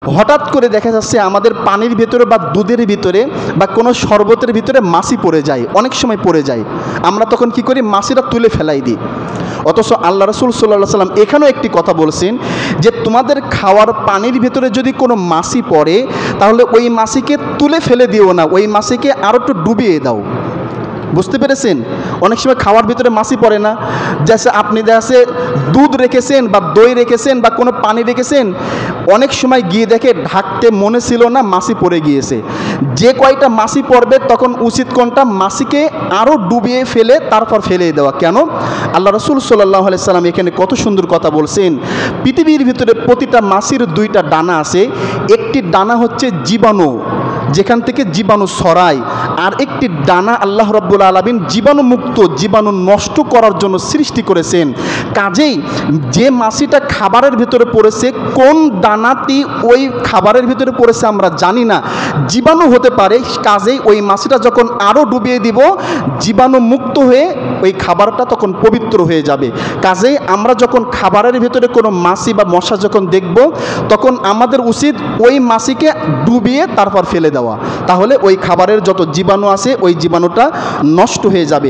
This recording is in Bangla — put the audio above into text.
হঠাৎ করে দেখা যাচ্ছে আমাদের পানির ভিতরে বা দুধের ভিতরে বা কোনো শরবতের ভিতরে মাছি পড়ে যায়, অনেক সময় পড়ে যায়। আমরা তখন কি করি? মাছিটা তুলে ফেলাই দিই। অথচ আল্লাহ রাসূল সাল্লাল্লাহু আলাইহি সাল্লাম এখানেও একটি কথা বলছেন যে তোমাদের খাওয়ার পানির ভিতরে যদি কোনো মাছি পড়ে তাহলে ওই মাছিকে তুলে ফেলে দিও না, ওই মাছিকে আরও একটু ডুবিয়ে দাও। বুঝতে পেরেছেন? অনেক সময় খাওয়ার ভিতরে মাছি পড়ে না, যেসে আপনি দেখে দুধ রেখেছেন বা দই রেখেছেন বা কোনো পানি রেখেছেন, অনেক সময় গিয়ে দেখে ঢাকতে মনে ছিল না, মাছি পড়ে গিয়েছে। যে কয়টা মাছি পড়বে তখন উচিত কোনটা? মাছিকে আরও ডুবিয়ে ফেলে তারপর ফেলে দেওয়া। কেন? আল্লাহ রাসূল সাল্লাল্লাহু আলাইহি সাল্লাম এখানে কত সুন্দর কথা বলছেন। পৃথিবীর ভিতরে প্রতিটা মাছির দুইটা ডানা আছে। একটি ডানা হচ্ছে জীবাণু, যেখান থেকে জীবাণু ছড়ায়, আর একটি ডানা আল্লাহ রাব্বুল আলামিন জীবাণুমুক্ত, জীবাণু নষ্ট করার জন্য সৃষ্টি করেছেন। কাজেই যে মাছিটা খাবারের ভিতরে পড়েছে, কোন ডানাটি ওই খাবারের ভিতরে পড়েছে আমরা জানি না, জীবাণু হতে পারে। কাজেই ওই মাছিটা যখন আরও ডুবিয়ে দিব, জীবাণু মুক্ত হয়ে ওই খাবারটা তখন পবিত্র হয়ে যাবে। কাজেই আমরা যখন খাবারের ভিতরে কোনো মাছি বা মশা যখন দেখব, তখন আমাদের উচিত ওই মাছিকে ডুবিয়ে তারপর ফেলে দেওয়া। তাহলে ওই খাবারের যত জীবাণু আছে ওই জীবাণুটা নষ্ট হয়ে যাবে।